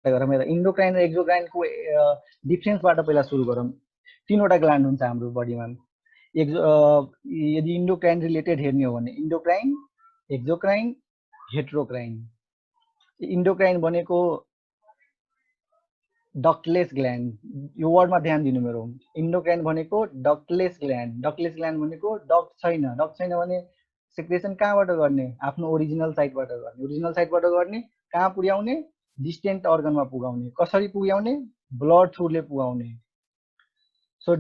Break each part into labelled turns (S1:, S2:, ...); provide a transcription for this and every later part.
S1: गरौँ हेर इन्डोक्राइन र एक्जोक्राइनको डिफरेन्सबाट पहिला सुरु गरौँ तीनवटा ग्ल्यान्ड हुन्छ हाम्रो बडीमा यदि इन्डोक्राइन रिलेटेड हेर्ने हो भने इन्डोक्राइन एक्जोक्राइन हेट्रोक्राइन इन्डोक्राइन भनेको डक्टलेस ग्ल्यान्ड यो वर्डमा ध्यान दिनु मेरो इन्डोक्राइन भनेको डक्टलेस ग्ल्यान्ड भनेको डक्ट छैन भने सेक्रेसन कहाँबाट गर्ने आफ्नो ओरिजिनल साइटबाट गर्ने कहाँ पुर्याउने डिस्टेन्ट अर्गनमा पुगाउने कसरी पुर्याउने ब्लड थ्रुले पुगाउने so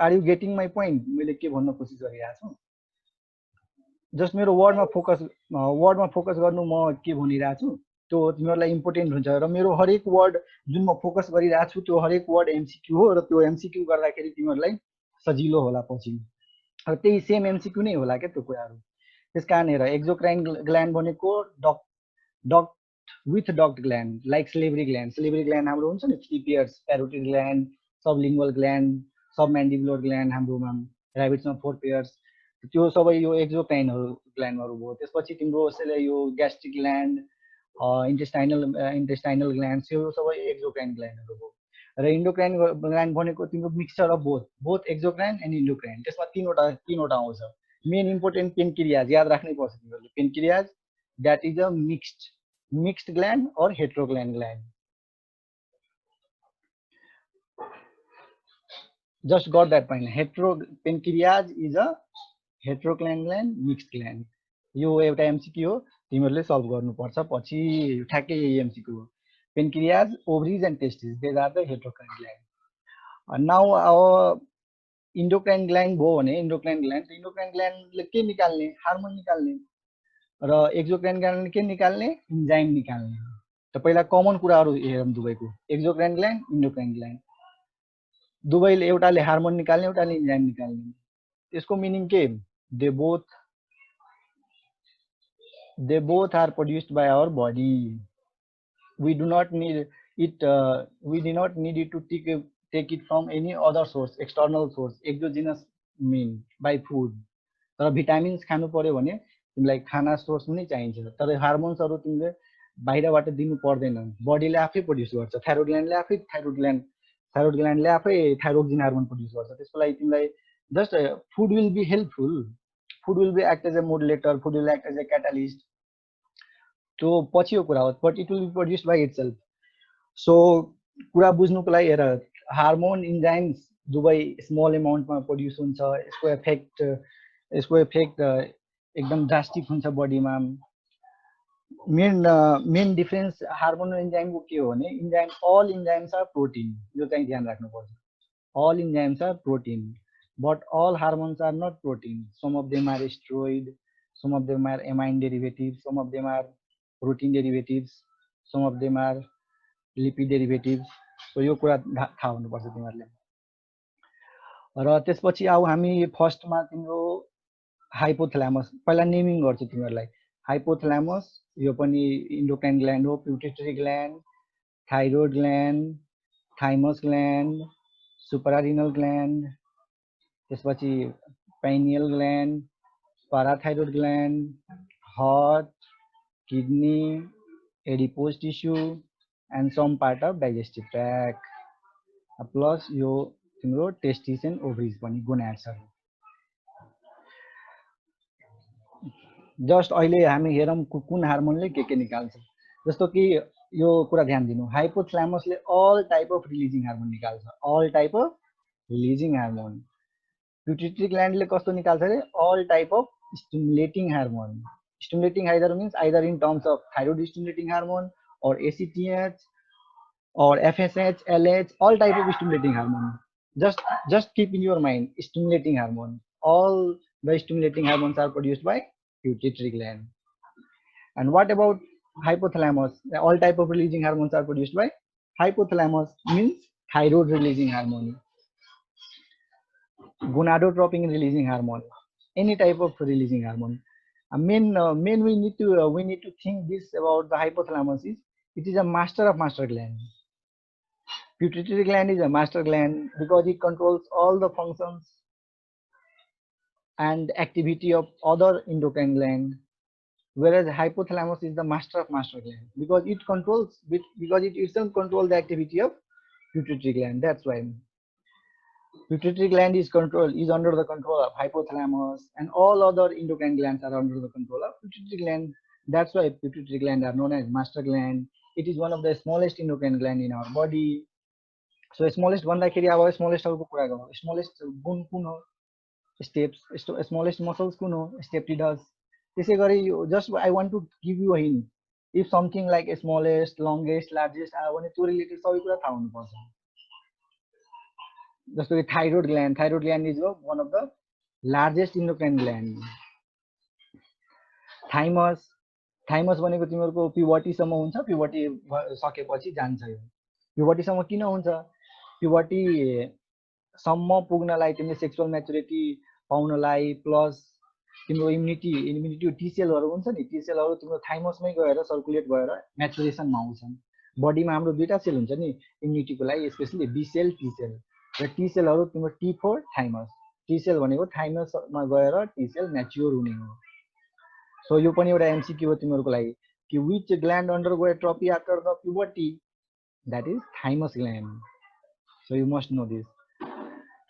S1: are you getting my point मैले के भन्न कोसिस गरिरहेको छु जस्ट मेरो वर्डमा फोकस गर्नु म के भनिरहेको छु त्यो तिमीहरूलाई इम्पोर्टेन्ट हुन्छ र मेरो हरेक वर्ड जुन म फोकस गरिरहेको छु त्यो हरेक वर्ड एमसीक्यू हो र त्यो एमसीक्यू गर्दाखेरि तिमीहरूलाई सजिलो होला पछि र त्यही सेम एमसीक्यू नै होला क्या त्यो कुराहरू त्यस कारण हेर एक्जोक्राइन ग्ल्यान्ड भनेको duct with duct gland like salivary gland हाम्रो हुन्छ नि 3 pairs parotid gland sublingual gland submandibular gland हाम्रोमा ऱ्याबिट्समा 4 पेयर्स त्यो सबै यो एक्जोक्राइनहरू ग्ल्यान्डहरू भयो त्यसपछि तिम्रो यो ग्यास्ट्रिक ग्ल्यान्ड इन्टेस्टाइनल ग्ल्यान्ड यो सबै एक्जोक्राइन ग्ल्यान्डहरू भयो र इन्डोक्राइन ग्ल्यान्ड भनेको तिम्रो mixture of both exocrine and endocrine त्यसमा तीनवटा आउँछ मेन इम्पोर्टेन्ट पेनक्रियाज याद राख्नै पर्छ तिमीहरूले pancreas that is a mixed gland और heterocrine gland just got that point pancreas is a heterocline gland mixed gland यो एउटा एमसीक्यू हो तिमीहरूले सल्भ गर्नुपर्छ पछि ठ्याक्कै यही एमसीक्यू हो pancreas ovaries and testes these are the heterocrine gland now our endocrine gland भयो भने endocrine gland ले के निकाल्ने हार्मोन निकाल्ने र एक्जोक्राइन ग्ल्यान्डले के निकाल्ने इन्जाइम निकाल्ने त पहिला कमन कुराहरू हेरौँ दुवैको एक्जोक्राइन ग्ल्यान्ड इन्डोक्राइन ग्ल्यान्ड दुवैले एउटाले हार्मोन निकाल्ने एउटाले इन्जाइम निकाल्ने त्यसको मिनिङ के they both are produced by our body we do not need it to take it from any other source external source exogenous mean by food तर vitamins खानु पर्यो भने तिमीलाई खाना सोर्स पनि चाहिन्छ तर हार्मोन्सहरू तिमीले बाहिरबाट दिनु पर्दैन बडीले आफै प्रोड्युस गर्छ थाइरोइड ग्ल्यान्डले आफै थाइरोक्सिन हार्मोन प्रोड्युस गर्छ त्यसको लागि तिमीलाई just food will be helpful food will be act as a modulator food will act as a catalyst त्यो पछिको कुरा हो but it will be produced by itself so कुरा बुझ्नुको लागि हेर हार्मोन इन्जाइम्स दुवै स्मल एमाउन्टमा प्रोड्युस हुन्छ यसको इफेक्ट एकदम ड्रास्टिक हुन्छ बडीमा मेन डिफरेन्स हार्मोन र इन्जाइमको के हो भने all enzymes are protein यो चाहिँ ध्यान राख्नुपर्छ all enzymes are protein but all hormones are not protein some of them are steroid some of them are amine derivatives some of them are protein derivatives some of them are lipid derivatives so यो कुरा थाहा हुनुपर्छ तिमीहरूले र त्यसपछि आउ हामी फर्स्टमा तिम्रो हाइपोथ्यालमस पहिला नेमिङ गर्छु तिमीहरूलाई हाइपोथ्यालमस यो पनि इन्डोक्राइन ग्ल्यान्ड हो pituitary gland thyroid gland thymus gland suprarenal gland त्यसपछि pineal gland parathyroid gland heart kidney adipose tissue and some part of digestive tract plus यो तिम्रो टेस्टिस एन्ड ओभरिज पनि गोनाड्सहरू जस्ट अहिले हामी हेरौँ कुन हार्मोनले के निकाल्छ जस्तो कि यो कुरा ध्यान दिनु हाइपोथ्यालमसले all type of releasing hormone निकाल्छ all type of releasing hormone pituitary ग्ल्यान्डले कस्तो निकाल्छ अरे all type of stimulating hormone stimulating either in terms of thyroid stimulating hormone और ACTH or FSH LH all type of stimulating hormone just keep in your mind stimulating hormone all the stimulating hormones are produced by pituitary gland and what about hypothalamus all type of releasing hormones are produced by hypothalamus means thyroid releasing hormone gonadotropin releasing hormone any type of releasing hormone main we need to think this about the hypothalamus is it is a master gland pituitary gland is a master gland because it controls all the functions and activity of other endocrine gland whereas hypothalamus is the master of master gland because it controls because it itself controls the activity of pituitary gland. That's why pituitary gland is under the control of hypothalamus, and all other endocrine glands are under the control of pituitary gland. That's why pituitary gland are known as master gland. It is one of the smallest endocrine gland in our body. So smallest भन्दाखेरि अब smallest को कुरा गरौँ. Smallest bone कुन हो? Steps. Smallest muscles कुन हो? Stapedidas. त्यसै गरी just I want to give you a hint. If something like smallest, longest, largest आयो भने त्यो रिलेटेड सबै कुरा थाहा हुनुपर्छ. जस्तो कि thyroid gland is one of the largest endocrine gland. Thymus भनेको तिमीहरुको puberty सम्म हुन्छ. Puberty सकेपछि जान्छ यो. Puberty सम्म किन हुन्छ? Puberty सम्म पुग्नलाई तिमीले सेक्सुअल म्याचुरिटी पाउनलाई प्लस तिम्रो इम्युनिटी टी सेलहरु हुन्छ नि, टी सेलहरु तिम्रो थाइमसमै गएर सर्कुलेट भएर म्याचुरेसनमा आउँछन्. बडीमा हाम्रो दुईटा सेल हुन्छ नि इम्युनिटीको लागि, specially B cell T cell. र टी सेलहरु तिम्रो T4 थाइमस. टी सेल भनेको थाइमसमा गएर टी सेल म्याच्योर हुने हो. सो यो पनि एउटा एमसीक्यू हो तिमीहरुको लागि कि which gland undergo atrophy after the puberty? That is thymus gland. So you must know this.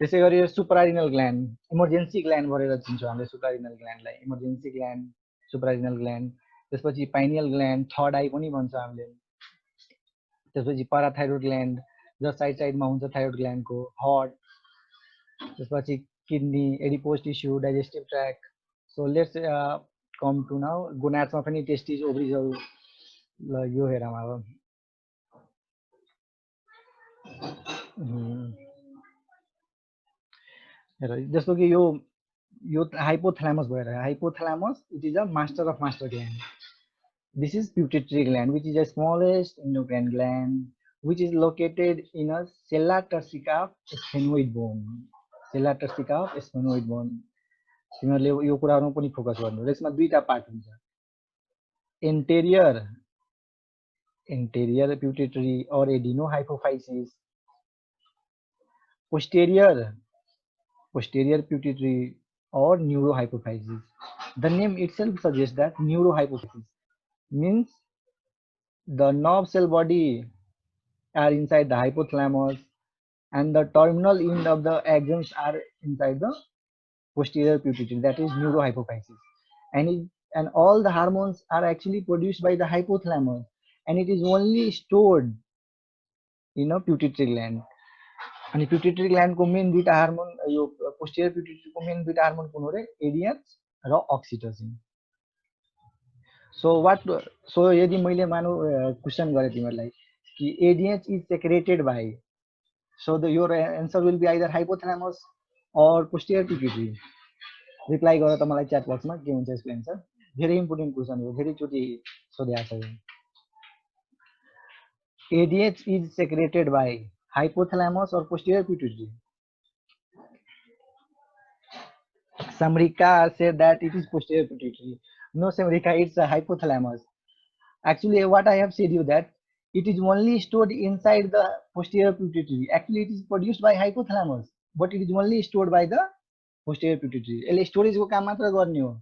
S1: त्यसै गरी सुप्रारिनल ग्ल्यान्ड, इमर्जेन्सी ग्ल्यान्ड भनेर चिन्छौँ हामीले सुप्रारिनल ग्ल्यान्डलाई. Emergency gland, suprarenal gland. त्यसपछि पाइनियल ग्ल्यान्ड, थर्ड आई पनि भन्छ हामीले. त्यसपछि पाराथाइरोइड ग्ल्यान्ड जस्ट साइडमा हुन्छ थाइरोइड ग्ल्यान्डको, हार्ट. त्यसपछि kidney, adipose tissue, digestive tract. So let's come to now गोनाड्समा पनि टेस्टिज, ओभरिजहरु. ल यो हेरौँ अब. जस्तो कि यो हाइपोथैलेमस भएर hypothalamus it is a master of master gland. This is pituitary gland which is the smallest endocrine gland which is located in a sella turcica of sphenoid bone. Sella turcica of sphenoid bone. तिमीहरुले यो कुराहरुमा पनि focus गर्नु. यसमा दुईटा part हुन्छ. anterior pituitary or adenohypophysis, posterior pituitary or neurohypophysis. The name itself suggests that neurohypophysis means the nerve cell body are inside the hypothalamus and the terminal end of the axons are inside the posterior pituitary. That is neurohypophysis. And all the hormones are actually produced by the hypothalamus and it is only stored in a pituitary gland. अनि pituitary gland को main दुईटा hormone यो posterior pituitary को main दुईटा hormone कुन हो रे? ADH र oxytocin. So यदि मैले मानु क्वेशन गरे तिमीहरुलाई कि ADH is secreted by, so your answer will be either hypothalamus or posterior pituitary. Reply गर त मलाई च्याट बक्समा के हुन्छ यसको आन्सर. भेरी इम्पोर्टेन्ट क्वेशन हो, भेरी चोटी सोधेको छ यो. ADH is secreted by hypothalamus or posterior pituitary. Samrika said that it is posterior pituitary. No, Samrika, it's a hypothalamus. Actually, what I have said you that it is only stored inside the posterior pituitary. Actually, it is produced by hypothalamus, but it is only stored by the posterior pituitary. यसले storage को काम मात्र गर्ने हो,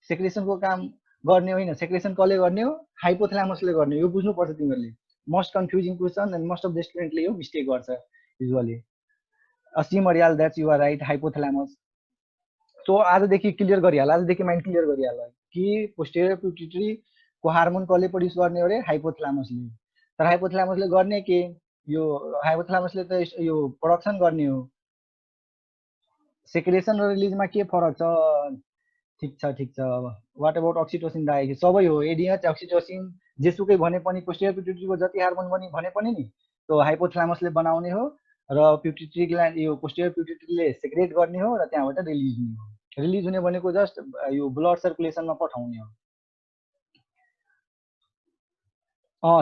S1: secretion को काम गर्ने होइन. सेक्रेसन कसले गर्ने हो? हाइपोथलामसले गर्ने. यो बुझ्नु पर्छ तिमीहरुले. Most confusing question and most of the स्टुडेन्टले यो मिस्टेक गर्छ usually. Asim Aryal, that's you are right, hypothalamus. So आजदेखि क्लियर गरिहाल, आजदेखि माइन्ड क्लियर गरिहाल कि पोस्टेरियर पिट्युटरी को हार्मोन कसले प्रोड्युस गर्ने हो रे? हाइपोथलामसले. तर हाइपोथलामसले गर्ने के? यो हाइपोथलामसले त यो प्रोडक्सन गर्ने हो. सेक्रेसन र रिलिजमा के फरक छ? ठीक छ. व्हाट अबाउट ऑक्सीटोसिन दाइ? सबै हो. एडीएच, ऑक्सीटोसिन जेसुकै भने पनि पोस्टेरियर पिट्युटरीको जति हार्मोन भने पनि नि त्यो हाइपोथलामसले बनाउने हो र पिट्युटरी ग्ल्यान्ड यो पोस्टेरियर पिट्युटरीले सेक्रेट गर्ने हो र त्यहाँबाट रिलिज हुने हो. रिलिज हुने भनेको जस्ट यो ब्लड सर्कुलेसनमा पठाउने हो.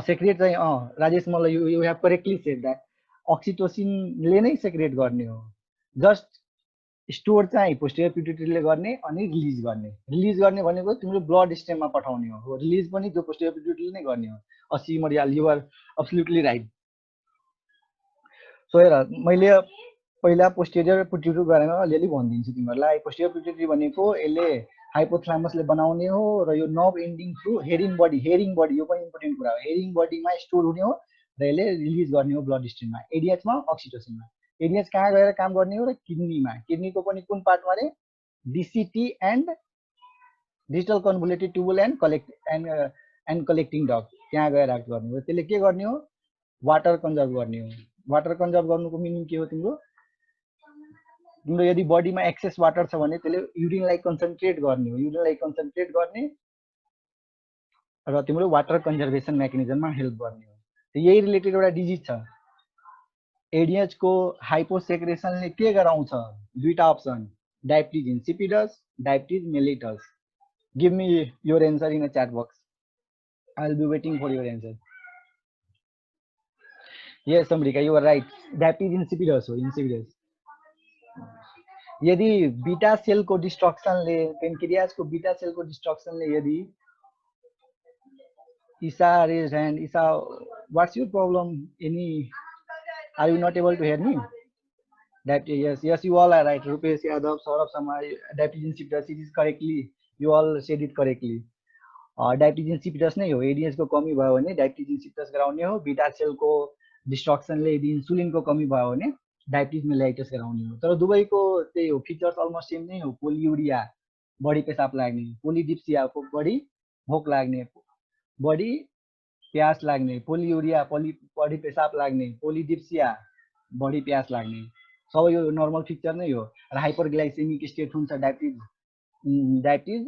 S1: सेक्रेट चाहिँ राजेश मलाई you have correctly said that ऑक्सीटोसिनले नै सेक्रेट गर्ने हो. जस्ट स्टोर चाहिँ पोस्टेरियर पिट्युटरीले गर्ने अनि रिलिज गर्ने. रिलिज गर्ने भनेको तिम्रो ब्लड स्ट्रिममा पठाउने हो. रिलिज पनि त्यो पोस्टेरियर पिट्युटरीले नै गर्ने हो. Asim Aryal, you are absolutely right. So हेर, मैले पहिला पोस्टेरियर पिट्युटरी बारेमा अलिअलि भनिदिन्छु तिमीहरुलाई. पोस्टेरियर पिट्युटरी भनेको यसले हाइपोथ्यालमसले बनाउने हो र यो nerve ending through hearing body यो पनि इम्पोर्टेन्ट कुरा हो। हेरिङ बडीमा स्टोर हुने हो र यसले रिलिज गर्ने हो ब्लड स्ट्रिममा। एडिएचमा अक्सिटोसिनमा। एडिएच कहाँ गएर काम गर्ने हो र किडनीमा। किडनीको पनि कुन पार्टमा रे DCT and digital convoluted tubule and collecting duct त्यहाँ गएर एक्ट गर्ने हो। त्यसले के गर्ने हो वाटर कन्जर्भ गर्ने हो। वाटर कन्जर्भ गर्नुको मिनिङ के हो तिम्रो यदि बडीमा एक्सेस वाटर छ भने त्यसले युरिनलाई कन्सन्ट्रेट गर्ने हो। युरिनलाई कन्सन्ट्रेट गर्ने र तिम्रो वाटर कन्जर्भेसन मेकानिजममा हेल्प गर्ने हो। यही रिलेटेड एउटा डिजिज छ एडिएच को हाइपोसेक्रेसनले के गराउँछ दुईटा option diabetes insipidus diabetes mellitus. Give me your answer in a chat box. I will be waiting for your answer. Yes Amrika you are right diabetes insipidus हो इन्सिपिडस। यदि बीटा सेल को डिस्ट्रक्सनले पेनक्रियाज को बीटा सेल को डिस्ट्रक्सनले यदि Isa raised hand. Isa, what's your problem? Are you not able to hear me? Yes, you all are right. Rupesh Yadav, Saurabh Samar, diabetes insipidus, it is correctly. You all said it correctly. Diabetes insipidus नै हो। एडिएच को कमी भयो भने diabetes insipidus गराउने हो। Beta cell को डिस्ट्रक्सनले यदि इन्सुलिन को कमी भयो भने डायबिटिज मेलाइटस गराउने हो। तर दुवैको त्यही हो फीचर्स अलमोस्ट सेम नै हो। पोलियुरिया बढी पेशाब लाग्ने, पोलिडिप्सिया बढी भोक लाग्ने, बढी प्यास लाग्ने, पोलियुरिया बढी पेशाब लाग्ने, पोलिडिप्सिया बढी प्यास लाग्ने सबै यो नर्मल फिचर नै हो। र हाइपरग्लाइसेमिक स्टेट हुन्छ डायबिटिज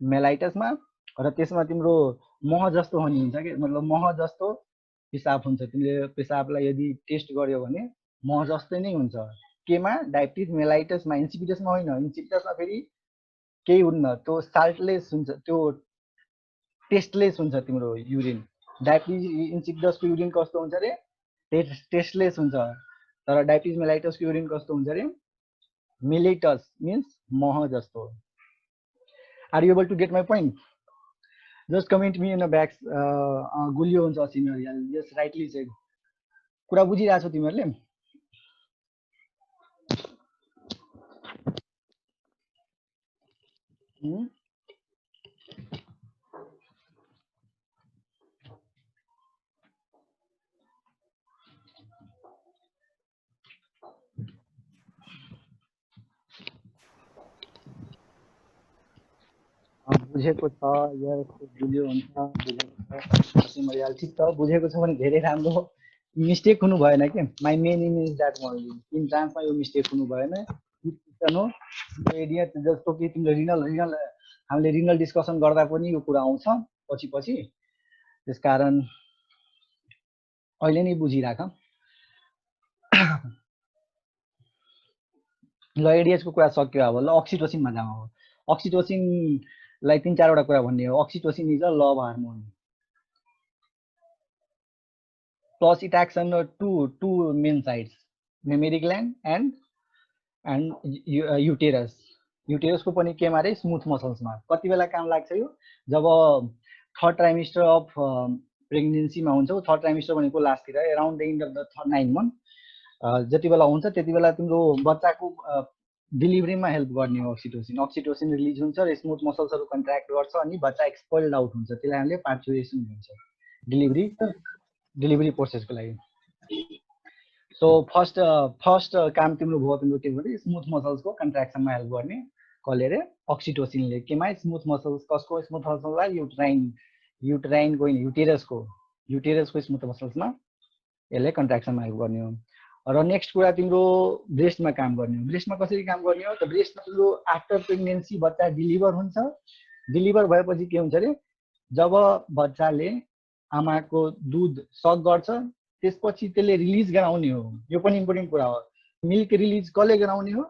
S1: मेलाइटसमा र त्यसमा तिम्रो मह जस्तो हुने हुन्छ के मतलब मह जस्तो पेशाब हुन्छ। तिमीले पेशाबलाई यदि टेस्ट गर्यो भने मह जस्तै नै हुन्छ। केमा डायबिटिज मेलाइटसमा इन्सिपिडसमा होइन। इन्सिपिडसमा फेरि केही हुन्न त्यो साल्टलेस हुन्छ त्यो टेस्टलेस हुन्छ तिम्रो युरिन। डायबिटिज इन्सिपिडसको युरिन कस्तो हुन्छ रे टेस्टलेस हुन्छ। तर डायबिटिज मेलाइटसको युरिन कस्तो हुन्छ रे मेलिटस मिन्स मह जस्तो। Are you able to get my point? Just comment me in a box. गुलियो हुन्छ सिनियर यार जस्ट राइटली सेड। कुरा बुझिरहेछौ तिमीहरूले? बुझेको छ यार गुलियो हुन्छ बुझेको छ सिमरियाल ठिक छ बुझेको छ भने धेरै राम्रो। मिस्टेक हुनु भएन के माई मेन इम इज द्याट ओन्ली इन ट्रान्समा यो मिस्टेक हुनु भएन। हो एडिया जस्तो कि तिमीले रिनल हामीले रिनल डिस्कसन गर्दा पनि यो कुरा आउँछ पछि पछि। त्यसकारण अहिले नै बुझिराख। ल एडिएचको कुरा सक्यो। अब ल अक्सिटोसिनमा जाउँ। अक्सिटोसिनलाई 3-4 कुरा भन्ने हो। Oxytocin is a love hormone plus it acts on two main sides mammary gland and uterus. युटेरसको पनि केमा रे स्मुथ मसल्समा। कति बेला काम लाग्छ यो जब थर्ड ट्राइमेस्टर अफ प्रेग्नेन्सीमा हुन्छ। थर्ड ट्राइमेस्टर भनेको लास्टतिर around the end of the 9 month जति बेला हुन्छ त्यति बेला तिम्रो बच्चाको डिलिभरीमा हेल्प गर्ने हो अक्सिटोसिन। अक्सिटोसिन रिलिज हुन्छ र स्मुथ मसल्सहरू कन्ट्र्याक्ट गर्छ अनि बच्चा एक्सपल्ड आउट हुन्छ। त्यसलाई हामीले पार्चुरेसन भन्छ डिलिभरी प्रोसेसको लागि। सो फर्स्ट काम तिम्रो भयो तिम्रो के भने स्मुथ मसल्सको कन्ट्र्याक्सनमा हेल्प गर्ने कसले रे अक्सिटोसिनले। केमा स्मुथ मसल्स कसको स्मुथ मसल्सलाई युटेराइनको होइन युटेरसको स्मुथ मसल्समा यसले कन्ट्र्याक्सनमा हेल्प गर्ने हो। र नेक्स्ट कुरा तिम्रो ब्रेस्टमा काम गर्ने हो। ब्रेस्टमा कसरी काम गर्ने हो त ब्रेस्टमा तिम्रो आफ्टर प्रेग्नेन्सी बच्चा डिलिभर हुन्छ। डिलिभर भएपछि के हुन्छ रे जब बच्चाले आमाको दुध सक गर्छ त्यसपछि त्यसले रिलिज गराउने हो। यो पनि इम्पोर्टेन्ट कुरा हो। मिल्क रिलिज कसले गराउने हो